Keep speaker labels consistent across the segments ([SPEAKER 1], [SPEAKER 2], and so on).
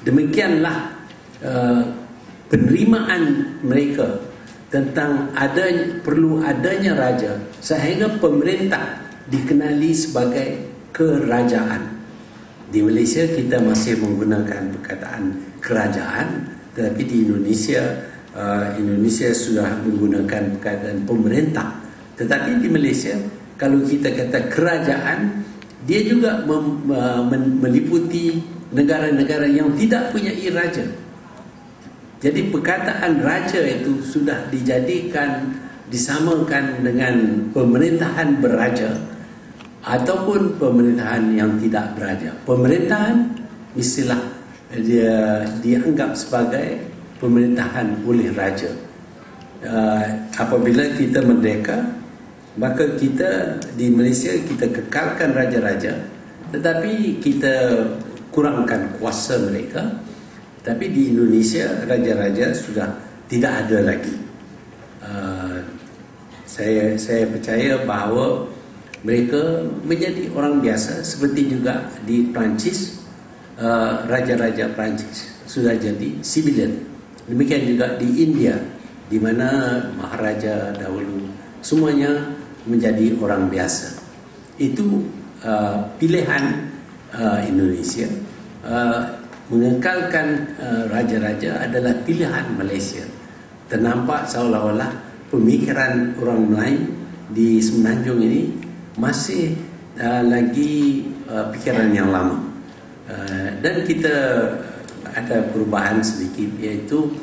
[SPEAKER 1] Demikianlah penerimaan mereka tentang perlu adanya raja, sehingga pemerintah dikenali sebagai kerajaan. Di Malaysia kita masih menggunakan perkataan kerajaan, tetapi di Indonesia sudah menggunakan perkataan pemerintah. Tetapi di Malaysia kalau kita kata kerajaan, dia juga meliputi negara-negara yang tidak punya raja. Jadi perkataan raja itu sudah disamakan dengan pemerintahan beraja ataupun pemerintahan yang tidak beraja. Pemerintahan istilah dia dianggap sebagai pemerintahan oleh raja. Apabila kita merdeka, maka kita di Malaysia kita kekalkan raja-raja, tetapi kita kurangkan kuasa mereka. Tapi di Indonesia raja-raja sudah tidak ada lagi. Saya percaya bahawa mereka menjadi orang biasa, seperti juga di Perancis, raja-raja Perancis sudah jadi civilian. Demikian juga di India, di mana maharaja dahulu semuanya menjadi orang biasa. Itu pilihan Indonesia. Mengekalkan raja-raja adalah pilihan Malaysia. Ternampak seolah-olah pemikiran orang Melayu di Semenanjung ini masih lagi pikiran yang lama. Dan kita ada perubahan sedikit, yaitu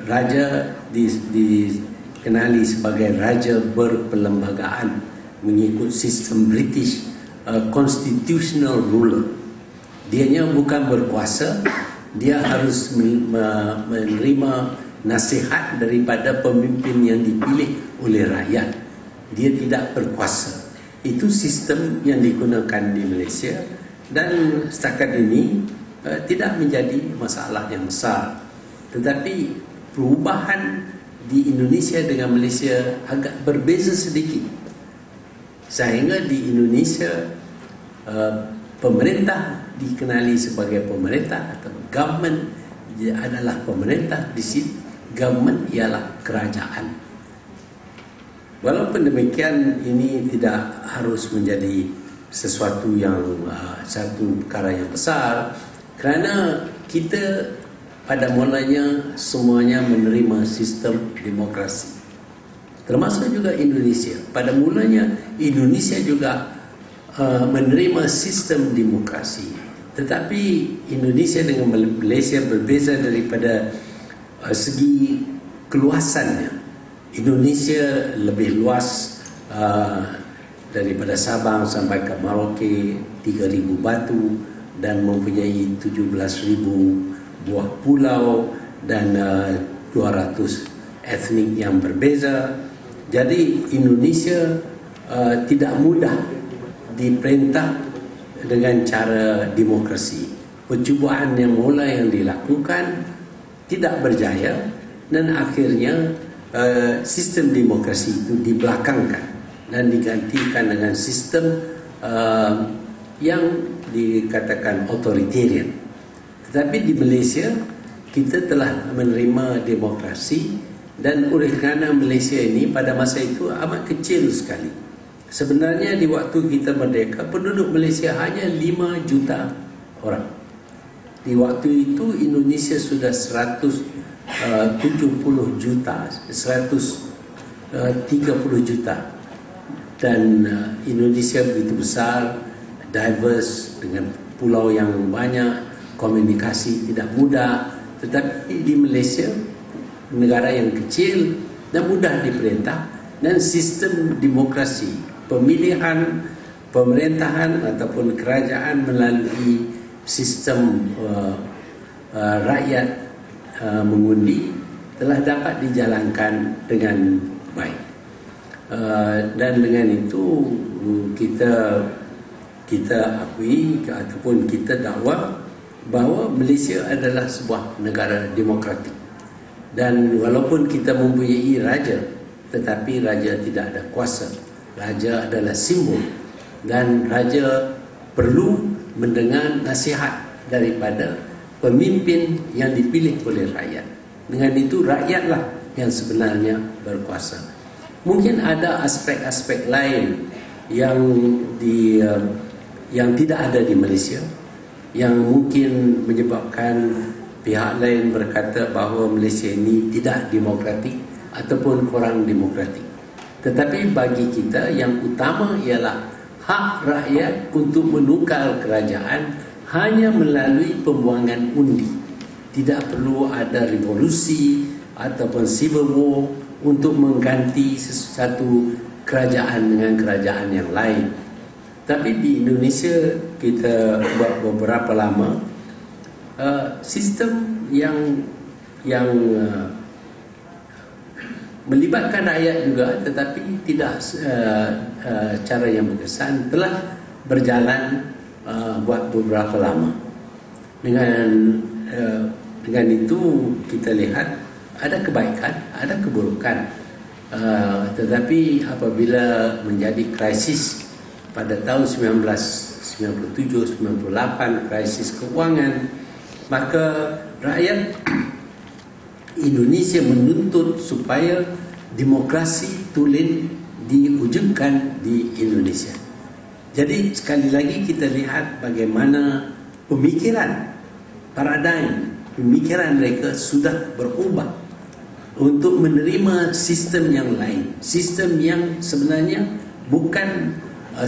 [SPEAKER 1] raja dikenali sebagai raja berperlembagaan mengikut sistem British, constitutional ruler. Dianya bukan berkuasa, dia harus menerima nasihat daripada pemimpin yang dipilih oleh rakyat. Dia tidak berkuasa. Itu sistem yang digunakan di Malaysia, dan setakat ini tidak menjadi masalah yang besar. Tetapi perubahan di Indonesia dengan Malaysia agak berbeza sedikit. Sehingga di Indonesia pemerintah dikenali sebagai pemerintah atau government adalah pemerintah, di sini government ialah kerajaan. Walaupun demikian, ini tidak harus menjadi sesuatu yang satu perkara yang besar, kerana kita pada mulanya semuanya menerima sistem demokrasi, termasuk juga Indonesia. Pada mulanya Indonesia juga menerima sistem demokrasi, tetapi Indonesia dengan Malaysia berbeza daripada segi keluasannya. Indonesia lebih luas daripada Sabang sampai ke Merauke, 3,000 batu, dan mempunyai 17,000 buah pulau dan 200 etnik yang berbeza. Jadi Indonesia tidak mudah diperintah dengan cara demokrasi. Percubaan yang mula yang dilakukan tidak berjaya, dan akhirnya sistem demokrasi itu dibelakangkan dan digantikan dengan sistem yang dikatakan authoritarian. Tetapi di Malaysia kita telah menerima demokrasi, dan oleh kerana Malaysia ini pada masa itu amat kecil sekali. Sebenarnya di waktu kita merdeka, penduduk Malaysia hanya 5 juta orang. Di waktu itu Indonesia sudah 170 juta, 130 juta. Dan Indonesia begitu besar, diverse, dengan pulau yang banyak, komunikasi tidak mudah. Tetapi di Malaysia, negara yang kecil dan mudah diperintah, dan sistem demokrasi, pemilihan pemerintahan ataupun kerajaan melalui sistem rakyat mengundi telah dapat dijalankan dengan baik. Dan dengan itu kita akui ataupun kita dakwa bahawa Malaysia adalah sebuah negara demokratik. Dan walaupun kita mempunyai raja, tetapi raja tidak ada kuasa. Raja adalah simbol, dan raja perlu mendengar nasihat daripada pemimpin yang dipilih oleh rakyat. Dengan itu rakyatlah yang sebenarnya berkuasa. Mungkin ada aspek-aspek lain yang yang tidak ada di Malaysia, yang mungkin menyebabkan pihak lain berkata bahawa Malaysia ini tidak demokratik ataupun kurang demokratik. Tetapi bagi kita yang utama ialah hak rakyat untuk menukar kerajaan hanya melalui pembuangan undi. Tidak perlu ada revolusi ataupun civil war untuk mengganti sesuatu kerajaan dengan kerajaan yang lain. Tapi di Indonesia kita buat beberapa lama sistem yang melibatkan rakyat juga, tetapi tidak cara yang berkesan, telah berjalan buat beberapa lama. Dengan itu kita lihat ada kebaikan, ada keburukan. Tetapi apabila menjadi krisis pada tahun 1997-98, krisis keuangan, maka rakyat Indonesia menuntut supaya demokrasi tulen diwujudkan di Indonesia. Jadi sekali lagi kita lihat bagaimana paradigm pemikiran mereka sudah berubah untuk menerima sistem yang lain, sistem yang sebenarnya bukan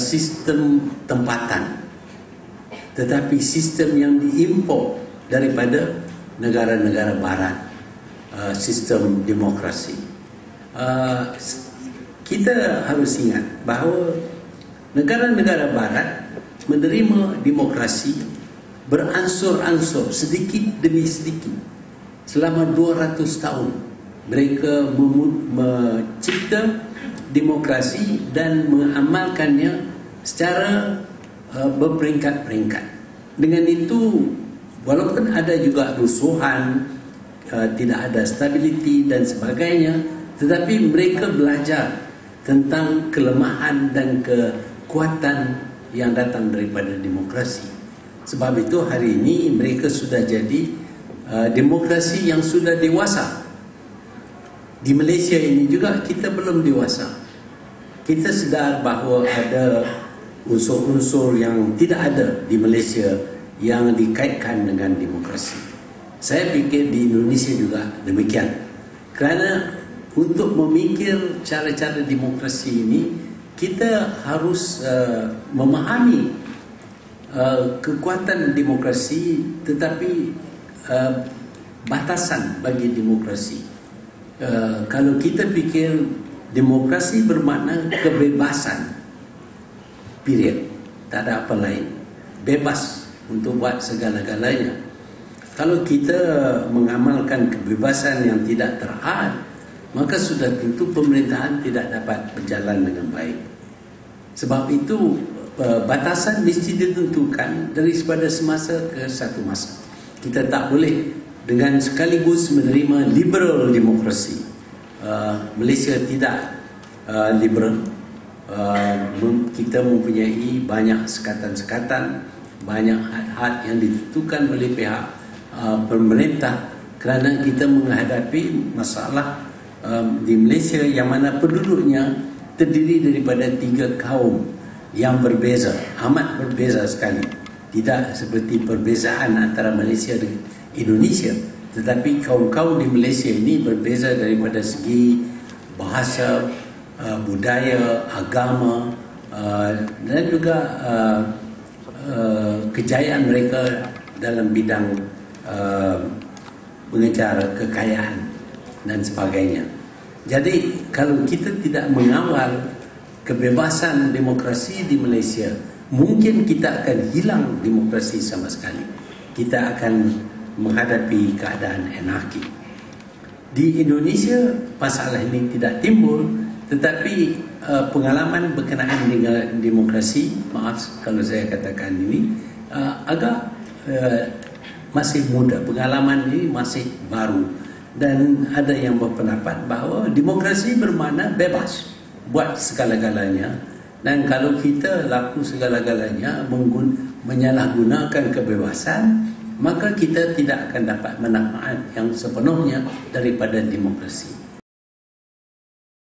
[SPEAKER 1] sistem tempatan, tetapi sistem yang diimport daripada negara-negara barat, sistem demokrasi. Kita harus ingat bahawa negara-negara barat menerima demokrasi beransur-ansur, sedikit demi sedikit, selama 200 tahun. Mereka mencipta demokrasi dan mengamalkannya secara berperingkat-peringkat. Dengan itu, walaupun ada juga rusuhan, tidak ada stability dan sebagainya, tetapi mereka belajar tentang kelemahan dan kekuatan yang datang daripada demokrasi. Sebab itu hari ini mereka sudah jadi demokrasi yang sudah dewasa. Di Malaysia ini juga kita belum dewasa. Kita sedar bahawa ada unsur-unsur yang tidak ada di Malaysia yang dikaitkan dengan demokrasi. Saya fikir di Indonesia juga demikian. Kerana untuk memikir cara-cara demokrasi ini, kita harus memahami kekuatan demokrasi, tetapi batasan bagi demokrasi. Kalau kita fikir demokrasi bermakna kebebasan, period, tak ada apa lain, bebas untuk buat segala-galanya. Kalau kita mengamalkan kebebasan yang tidak terhad, maka sudah tentu pemerintahan tidak dapat berjalan dengan baik. Sebab itu batasan mesti ditentukan daripada semasa ke satu masa. Kita tak boleh dengan sekaligus menerima liberal demokrasi. Malaysia tidak liberal. Kita mempunyai banyak sekatan-sekatan, banyak had-had yang ditentukan oleh pihak pemerintah, kerana kita menghadapi masalah di Malaysia yang mana penduduknya terdiri daripada 3 kaum yang berbeza, amat berbeza sekali. Tidak seperti perbezaan antara Malaysia dan Indonesia, tetapi kaum-kaum di Malaysia ini berbeza daripada segi bahasa, budaya, agama, dan juga kejayaan mereka dalam bidang mengejar kekayaan dan sebagainya. Jadi kalau kita tidak mengawal kebebasan demokrasi di Malaysia, mungkin kita akan hilang demokrasi sama sekali. Kita akan menghadapi keadaan anarki. Di Indonesia masalah ini tidak timbul, tetapi pengalaman berkenaan dengan demokrasi, maaf kalau saya katakan ini, agak masih muda. Pengalaman ini masih baru. Dan ada yang berpendapat bahawa demokrasi bermakna bebas buat segala-galanya. Dan kalau kita laku segala-galanya menyalahgunakan kebebasan, maka kita tidak akan dapat manfaat yang sepenuhnya daripada demokrasi.